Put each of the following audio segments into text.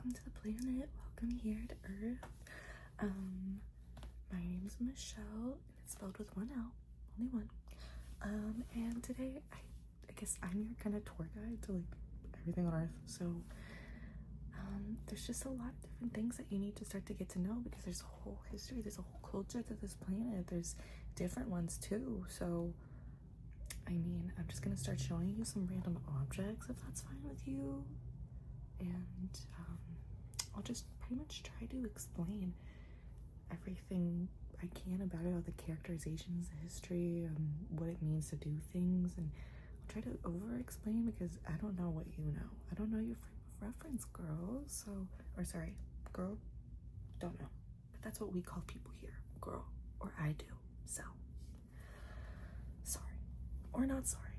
welcome to the planet. Welcome here to Earth. My name is Michelle, and it's spelled with one L, only one. And today, I guess I'm your kind of tour guide to like everything on Earth. So, there's just a lot of different things that you need to start to get to know because there's a whole history, there's a whole culture to this planet. There's different ones too. So, I mean, I'm just gonna start showing you some random objects if that's fine with you. And I'll just pretty much try to explain everything I can about it, all the characterizations, the history, what it means to do things, and I'll try to over-explain because I don't know what you know. I don't know your frame of reference, girl. So, or sorry, girl, don't know. But that's what we call people here, girl, or I do. So, sorry, or not sorry,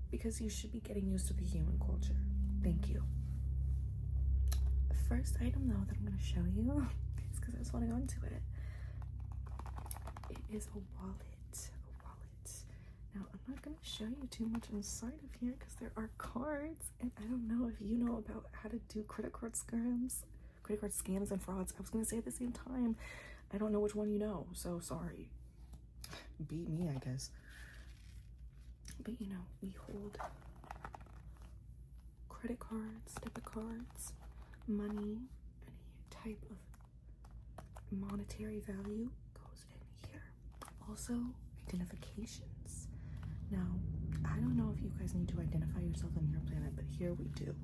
because you should be getting used to the human culture. Thank you. The first item though that I'm going to show you is because I just want to go into it. It is a wallet. Now I'm not going to show you too much inside of here because there are cards, and I don't know if you know about how to do credit card scams and frauds. I was going to say at the same time. I don't know which one you know, so sorry. Beat me, I guess. But you know, we hold credit cards, debit cards, money, any type of monetary value goes in here. Also, identifications. Now, I don't know if you guys need to identify yourself on your planet, but here we do.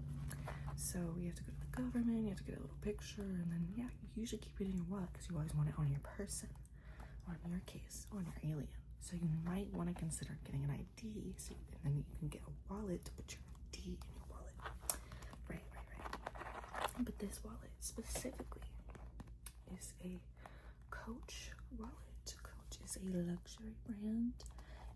So you have to go to the government, you have to get a little picture, and then yeah, you usually keep it in your wallet because you always want it on your person, or in your case, on your alien. So you might want to consider getting an ID, so and then you can get a wallet to put your ID in your wallet. Right. But this wallet specifically is a Coach wallet. Coach is a luxury brand.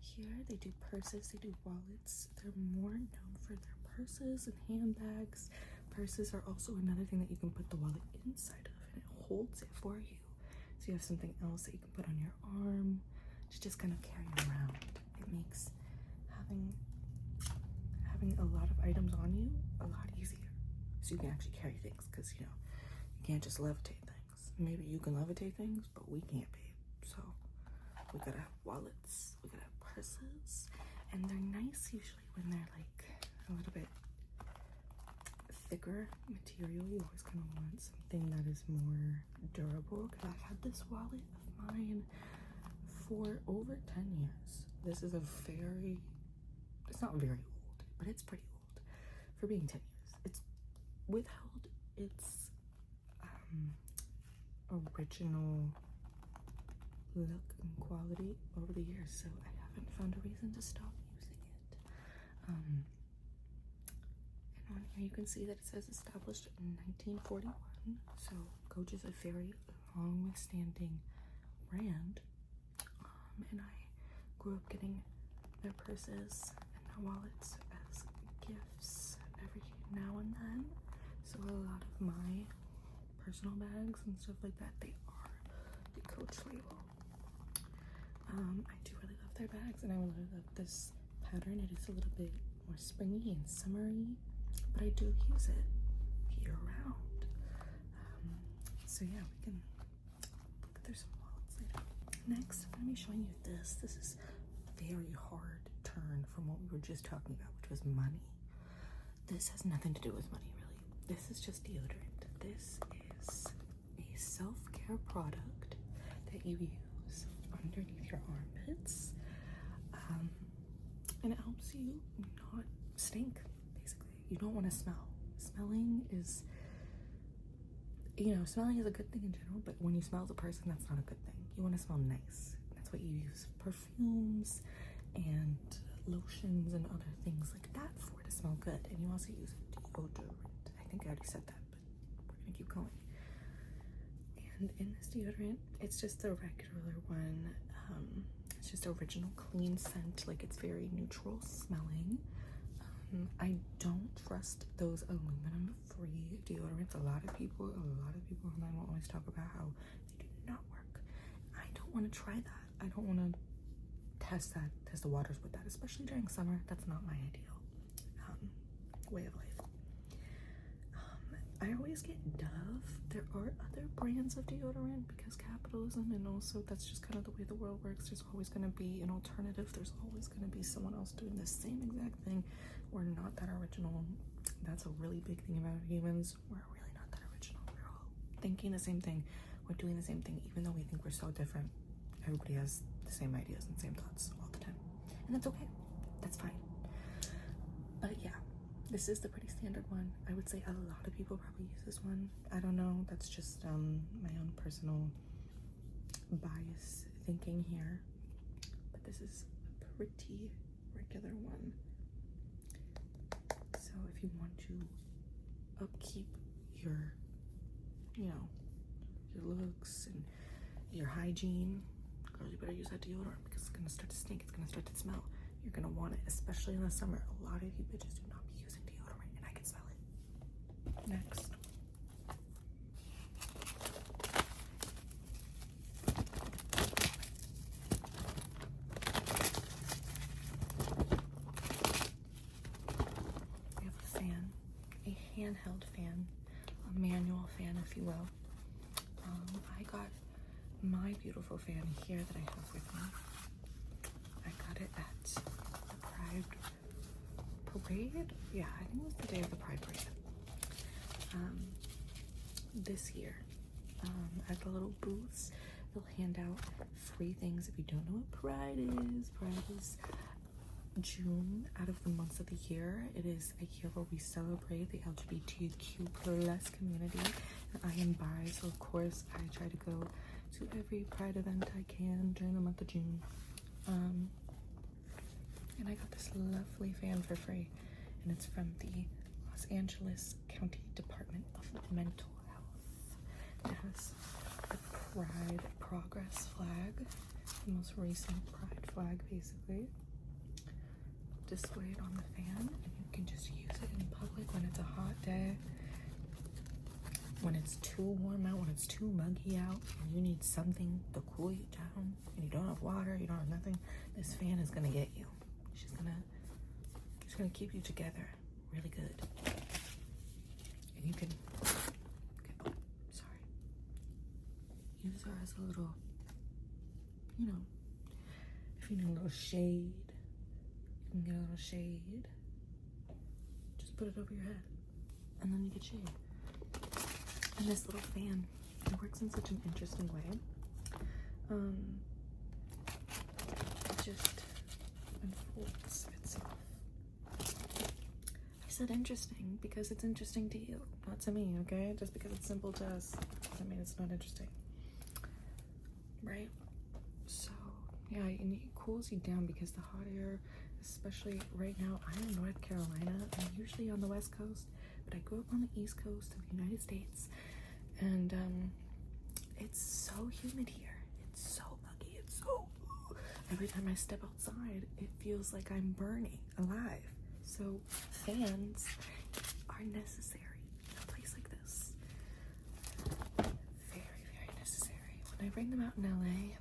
Here they do purses, they do wallets. They're more known for their purses and handbags. Purses are also another thing that you can put the wallet inside of, and it holds it for you. So you have something else that you can put on your arm to just kind of carry around. It makes having a lot of items on you a lot easier. So you can actually carry things, because you know, you can't just levitate things. Maybe you can levitate things, but we can't, babe. So we gotta have wallets, we gotta have purses, and they're nice usually when they're like a little bit thicker material. You always kind of want something that is more durable, because I've had this wallet of mine for over 10 years. This is it's not very old, but it's pretty old for being 10 years. It's withheld its original look and quality over the years, so I haven't found a reason to stop using it. And on here you can see that it says established in 1941, so Coach is a very long withstanding brand. And I grew up getting their purses and their wallets as gifts every now and then. So a lot of my personal bags and stuff like that, they are the Coach label. I do really love their bags, and I really love this pattern. It is a little bit more springy and summery, but I do use it year round. So yeah, we can look at there's some wallets later. Next, I'm going to be showing you this. This is a very hard turn from what we were just talking about, which was money. This has nothing to do with money, really. This is just deodorant. This is a self-care product that you use underneath your armpits. And it helps you not stink, basically. You don't want to smell. Smelling is a good thing in general, but when you smell as a person, that's not a good thing. You want to smell nice. That's what you use perfumes and lotions and other things like that for, to smell good. And you also use deodorant. I think I already said that, but we're gonna keep going. And in this deodorant, it's just the regular one. It's just original clean scent, like it's very neutral smelling. I don't trust those aluminum-free deodorants. A lot of people online will always talk about how they do not work. I don't want to try that. I don't want to test the waters with that, especially during summer. That's not my ideal way of life. I always always get Dove. There are other brands of deodorant because capitalism, and also that's just kind of the way the world works. There's always going to be an alternative. There's always going to be someone else doing the same exact thing. We're not that original. That's a really big thing about humans. We're really not that original. We're all thinking the same thing. We're doing the same thing, even though we think we're so different. Everybody has the same ideas and same thoughts all the time, and that's okay. That's fine. But yeah, this is the pretty standard one. I would say a lot of people probably use this one. I don't know. That's just my own personal bias thinking here. But this is a pretty regular one. So if you want to upkeep your, your looks and your hygiene, girls, you better use that deodorant because it's gonna start to stink. It's gonna start to smell. You're gonna want it, especially in the summer. A lot of you bitches do not be using deodorant, and I can smell it. Next. We have a fan, a handheld fan, a manual fan, if you will. I got my beautiful fan here that I have with me. I got it at the Pride Parade. Yeah, I think it was the day of the Pride Parade. This year, at the little booths, they'll hand out free things. If you don't know what Pride is June out of the months of the year. It is a year where we celebrate the LGBTQ plus community. And I am bi, so of course I try to go to every Pride event I can during the month of June. And I got this lovely fan for free, and it's from the Los Angeles County Department of Mental Health. It has the Pride Progress flag, the most recent Pride flag, basically, displayed on the fan, and you can just use it in public when it's a hot day, when it's too warm out, when it's too muggy out, and you need something to cool you down, and you don't have water, you don't have nothing. This fan is gonna get you. She's gonna keep you together really good. And you can use her as a little, if you need a little shade, you can get a little shade. Just put it over your head, and then you get shade. And this little fan, it works in such an interesting way. It just unfolds itself. I said interesting because it's interesting to you, not to me, okay? Just because it's simple to us doesn't mean it's not interesting, right? So yeah, and it cools you down because the hot air, especially right now, I'm in North Carolina. I'm usually on the West Coast, but I grew up on the East Coast of the United States, and it's so humid here. It's so muggy. It's so every time I step outside, it feels like I'm burning alive. So fans are necessary in a place like this. Very, very necessary. When I bring them out in LA,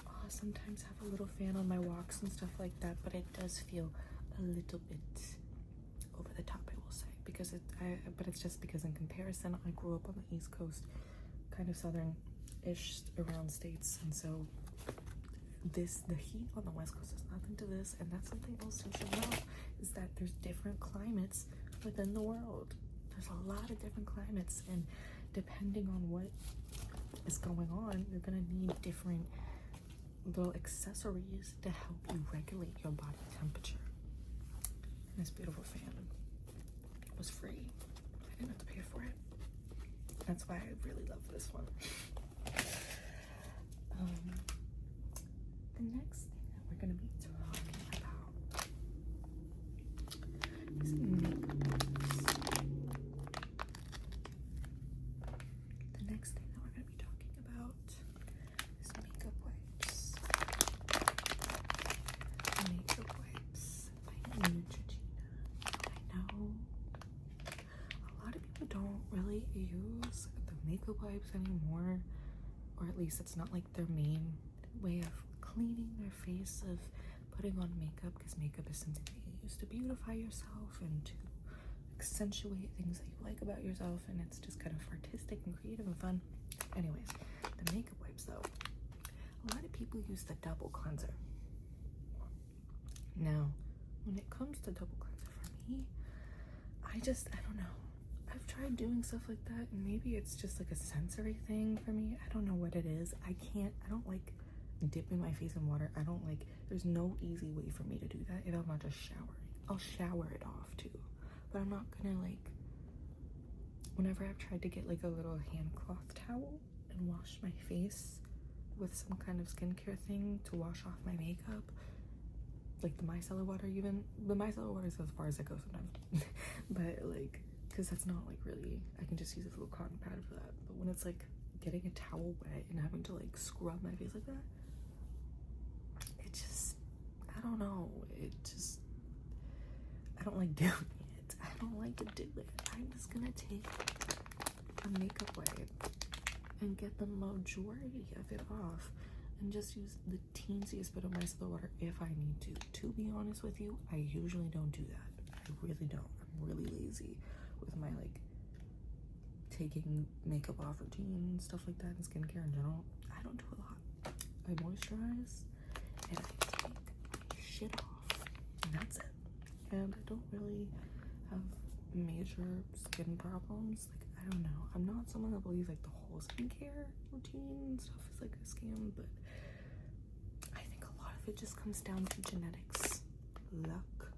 I'll sometimes have a little fan on my walks and stuff like that, but it does feel a little bit over the top, I will say, because but it's just because in comparison, I grew up on the East Coast, kind of southern-ish around states, and so the heat on the West Coast is nothing to this. And that's something else you should know, is that there's different climates within the world. There's a lot of different climates, and depending on what is going on, you're gonna need different little accessories to help you regulate your body temperature. And this beautiful fan was free. I didn't have to pay for it. That's why I really love this one. The next thing that we're going to be talking about is makeup wipes. The next thing that we're going to be talking about is makeup wipes. Makeup wipes by Neutrogena. I know a lot of people don't really use the makeup wipes anymore, or at least it's not like their main way of cleaning their face, of putting on makeup, because makeup is something that you use to beautify yourself and to accentuate things that you like about yourself, and it's just kind of artistic and creative and fun. Anyways, the makeup wipes though, a lot of people use the double cleanser. Now, when it comes to double cleanser for me, I don't know. I've tried doing stuff like that, and maybe it's just like a sensory thing for me. I don't know what it is. I don't like dipping my face in water. There's no easy way for me to do that if I'm not just showering. I'll shower it off too, but I'm not gonna whenever I've tried to get like a little hand cloth towel and wash my face with some kind of skincare thing to wash off my makeup, like the micellar water, even the micellar water is as far as it goes sometimes, but like, because that's not like really, I can just use a little cotton pad for that. But when it's like getting a towel wet and having to like scrub my face like that, it just, I don't know, I don't like doing it. I don't like to do it. I'm just gonna take a makeup wipe and get the majority of it off and just use the teensiest bit of micellar water if I need to. To be honest with you, I usually don't do that. I really don't. I'm really lazy with my like taking makeup off routine and stuff like that, and skincare in general. I don't do a lot. I moisturize and I take shit off, and that's it. And I don't really have major skin problems. Like, I don't know. I'm not someone that believes like the whole skincare routine stuff is like a scam, but I think a lot of it just comes down to genetics, luck,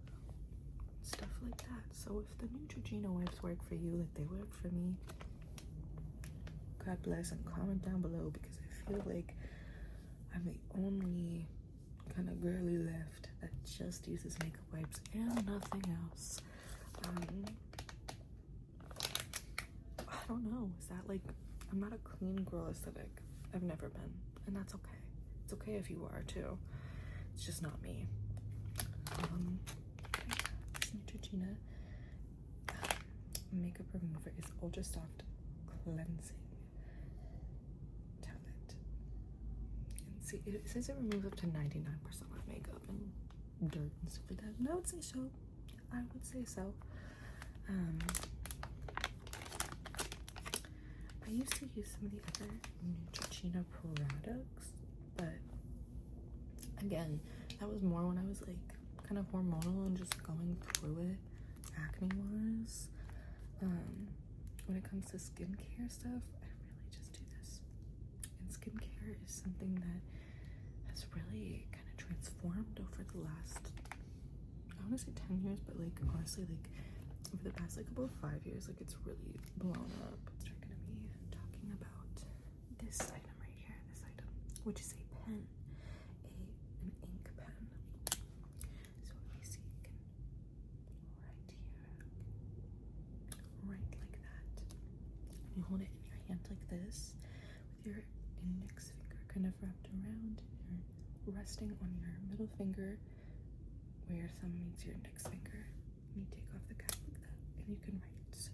stuff like that. So if the Neutrogena wipes work for you, like they work for me, God bless, and comment down below, because I feel like I'm the only kind of girly left that just uses makeup wipes and nothing else. I don't know, is that like, I'm not a clean girl aesthetic. I've never been, and that's okay. It's okay if you are too. It's just not me. This Neutrogena makeup remover is ultra soft cleansing tablet. And see, it says it removes up to 99% of makeup and dirt and stuff like that. And I would say so. I would say so. I used to use some of the other Neutrogena products, but again, that was more when I was like kind of hormonal and just going through it, acne-wise. When it comes to skincare stuff, I really just do this. And skincare is something that has really kind of transformed over the last, I want to say 10 years, but like honestly, like over the past like about 5 years, like it's really blown up. We're gonna be talking about this item right here, this item, which is a pen, an ink pen. So if you see, you can right like that. You hold it in your hand like this, with your index finger kind of wrapped around, and you're resting on your middle finger where your thumb meets your index finger. And you take off the cap like that, and you can write.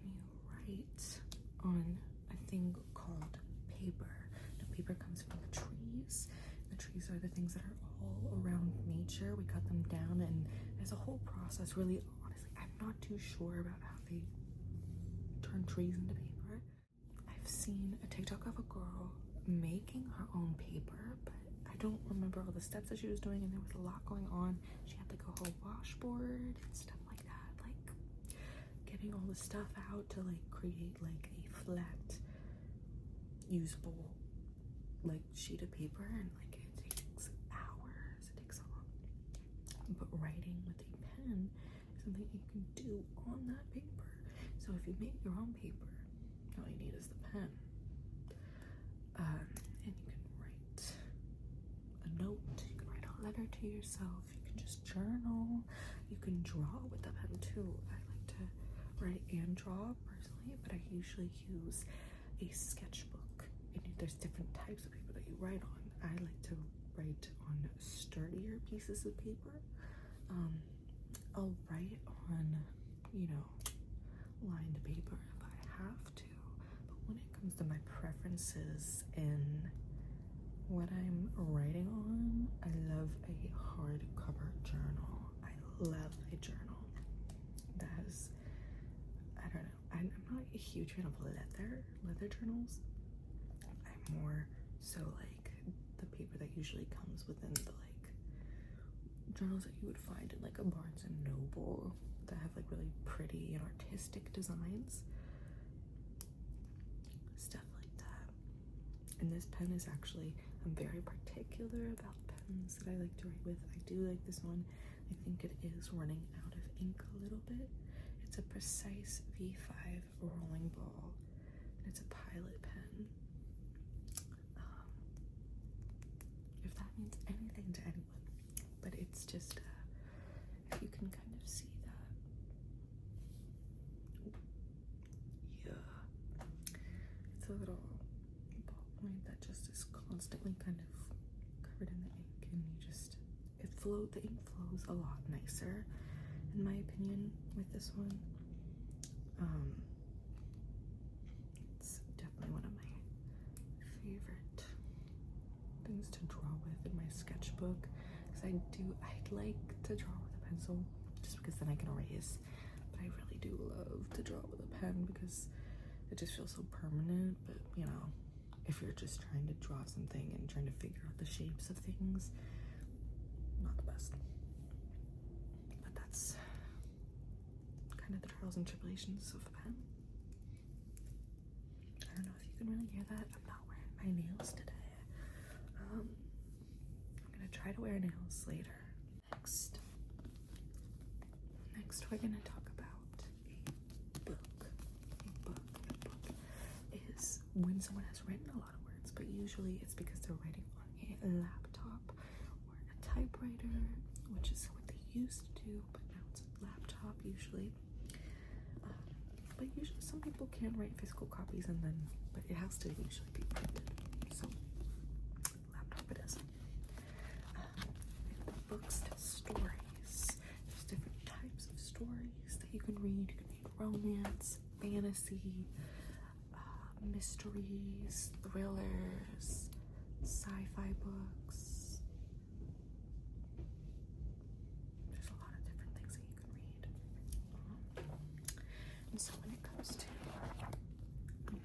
And you write on a thing called paper. The paper comes from the trees. The trees are the things that are all around nature. We cut them down, and there's a whole process. Really, honestly, I'm not too sure about how they turn trees into paper. I've seen a TikTok of a girl making her own paper, but I don't remember all the steps that she was doing, and there was a lot going on. She had like a whole washboard and stuff like that, like getting all the stuff out to like create like a flat, usable like sheet of paper, and like it takes hours, it takes a lot. But writing with a pen is something you can do on that paper. So if you make your own paper, all you need is the pen. And you can write a note, you can write a letter to yourself, you can just journal, you can draw with the pen too. I like to write and draw personally, but I usually use a sketchbook. And there's different types of paper that you write on. I like to write on sturdier pieces of paper. I'll write on, you know, lined paper if I have to. But when it comes to my preferences in what I'm writing on, I love a hardcover journal. I love a journal that has I'm not a huge fan of leather journals. I'm more so like the paper that usually comes within the like journals that you would find in like a Barnes and Noble that have like really pretty and artistic designs, stuff like that. And this pen is actually, I'm very particular about pens that I like to write with. I do like this one. I think it is running out of ink a little bit. It's a Precise V5 rolling ball, and it's a Pilot pen. If that means anything to anyone, but it's just, if you can kind of see that. Yeah. It's a little ballpoint that just is constantly kind of covered in the ink, and the ink flows a lot nicer, in my opinion, with this one. It's definitely one of my favorite things to draw with in my sketchbook, because I'd like to draw with a pencil just because then I can erase, but I really do love to draw with a pen because it just feels so permanent. But you know, if you're just trying to draw something and trying to figure out the shapes of things, not the best. But that's kind of the trials and tribulations of a pen. I don't know if you can really hear that. I'm not wearing my nails today. I'm gonna try to wear nails later. Next we're gonna talk about a book is when someone has written a lot of words, but usually it's because they're writing on a laptop or a typewriter, which is what they used to do, but now it's a laptop usually. But usually some people can write physical copies but it has to usually be printed. So laptop it is. Books tell stories. There's different types of stories that you can read. You can read romance, fantasy, mysteries, thrillers, sci-fi books. There's a lot of different things that you can read. And so when it comes to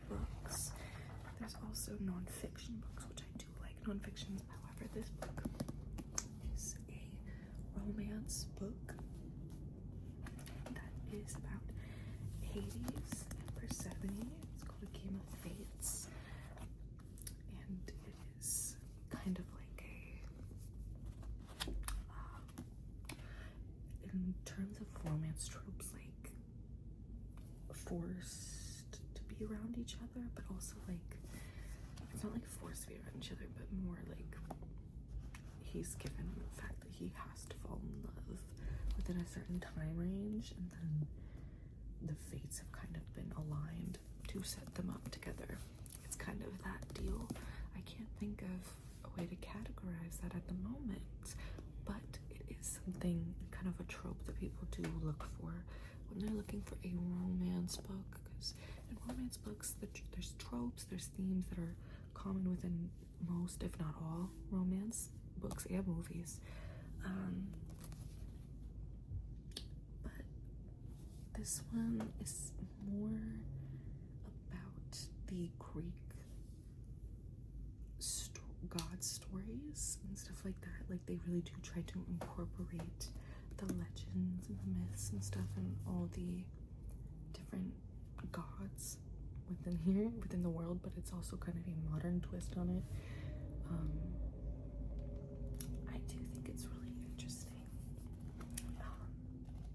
books, there's also non-fiction books, which I do like non-fictions. However, this book is a romance book that is about Hades and Persephone. It's called A Game of Fates, and it is kind of like in terms of romance tropes, like forced to be around each other, but also like, it's not like forced to be around each other, but more like he's given the fact that he has to fall in love within a certain time range, and then the fates have kind of been aligned to set them up together. It's kind of that deal. I can't think of a way to categorize that at the moment, but it is something, kind of a trope that people do look for when they're looking for a romance book, because in romance books there's tropes, there's themes that are common within most, if not all, romance books and movies. But this one is more about the Greek god stories and stuff like that. Like, they really do try to incorporate the legends and the myths and stuff and all the different gods within the world, but it's also kind of a modern twist on it. I do think it's really interesting.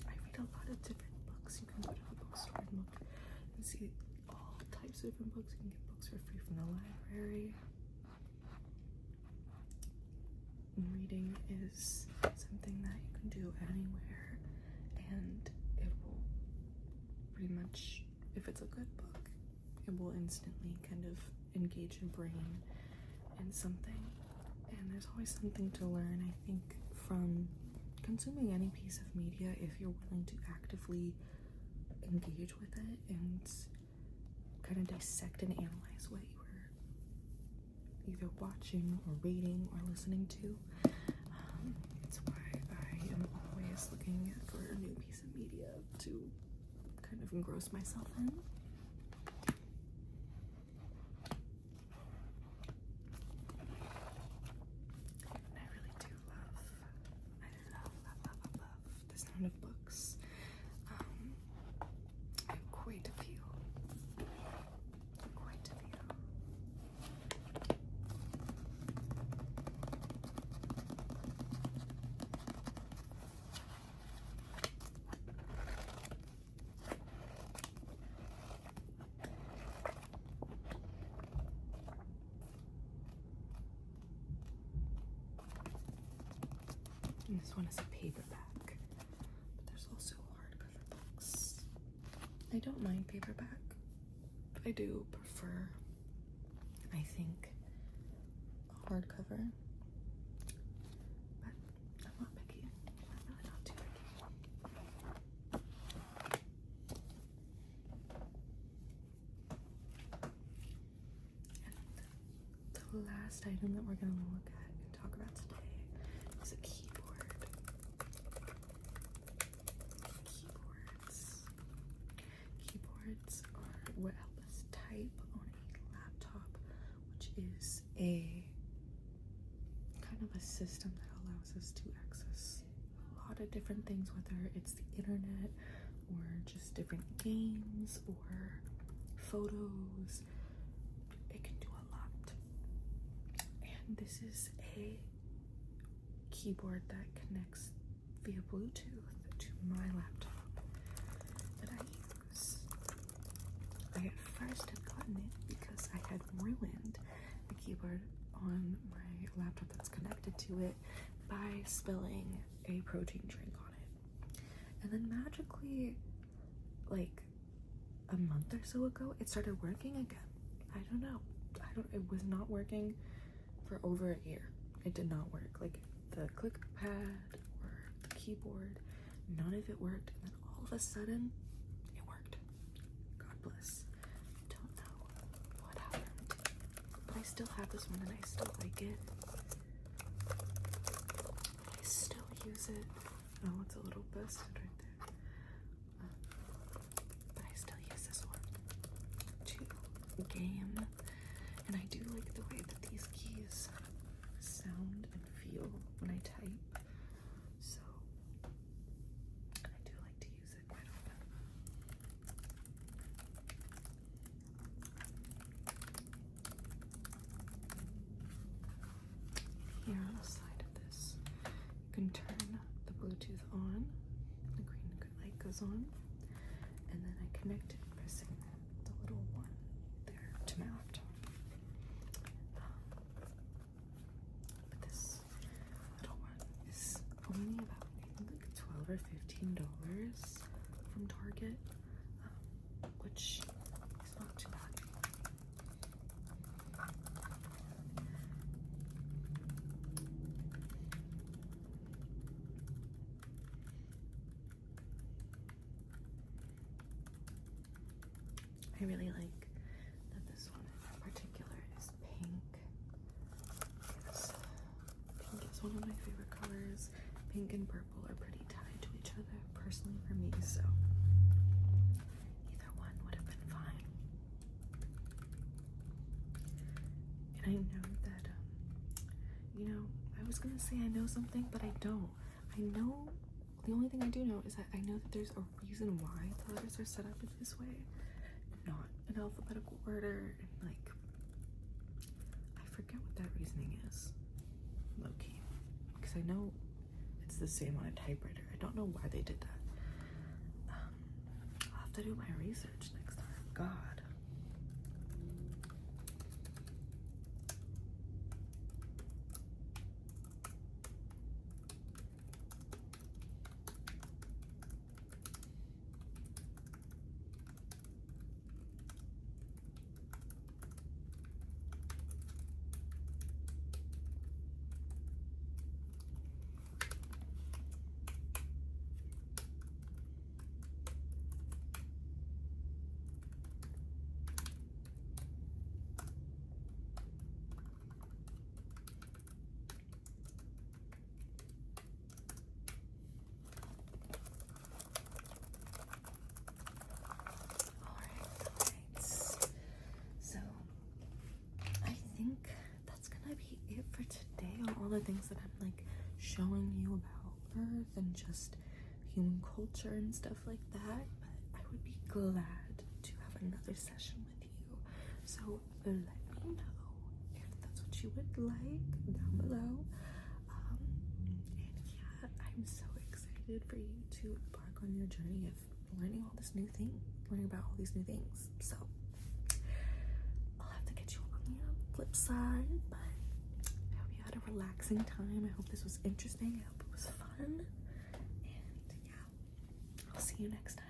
I read a lot of different books. You can go to the bookstore and look and see all types of different books. You can get books for free from the library. Reading is something that you can do anywhere, and it will pretty much, if it's a good book, it will instantly kind of engage your brain in something. And there's always something to learn, I think, from consuming any piece of media if you're willing to actively engage with it and kind of dissect and analyze what you were either watching or reading or listening to. It's why I am always looking for a new piece of media to kind of engross myself in. amount of books. I have quite a few. Quite a few. And this one is a paperback, but there's also hardcover books. I don't mind paperback. I do prefer, I think, hardcover, but I'm not picky. I'm really not too picky. And the last item that we're going to look at and talk about today is a keyboard. Keyboards are what help us type on a laptop, which is a kind of a system that allows us to access a lot of different things, whether it's the internet or just different games or photos. It can do a lot. And this is a keyboard that connects via Bluetooth to my laptop that I use. I at first had gotten it because I had ruined the keyboard on my laptop that's connected to it by spilling a protein drink on it. And then magically, like a month or so ago, it started working again. I don't know. It was not working for over a year. It did not work. Like the click pad or the keyboard, none of it worked. And then all of a sudden, it worked. God bless. Don't know what happened. But I still have this one and I still like it. I still use it. Oh, it's a little busted right there. But I still use this one to game. And I do like the way that these keys sound and feel when I type. So I do like to use it quite often. Here on the side of this, you can turn the Bluetooth on, the green light goes on, and then I connect it pressing the little one there to my laptop. But this little one is only about, I think, like $12 or $15 from Target, which is not too bad. I really like that this one in particular is pink. Yes, pink is one of my favorite colors. Pink and purple are pretty tied to each other, personally for me, so either one would have been fine. And I know that, you know, I was gonna say I know something, but I don't. I know, the only thing I do know is that I know that there's a reason why the letters are set up in this way, not in alphabetical order, and like, I forget what that reasoning is, low-key, because I know it's the same on a typewriter. I don't know why they did that. I'll have to do my research next time. God. All the things that I'm like showing you about Earth and just human culture and stuff like that, but I would be glad to have another session with you. So let me know if that's what you would like down below. And yeah, I'm so excited for you to embark on your journey of learning all this new thing, learning about all these new things. So I'll have to get you on the flip side, but I hope you had a relaxing time. I hope this was interesting. I hope it was fun. And yeah, I'll see you next time.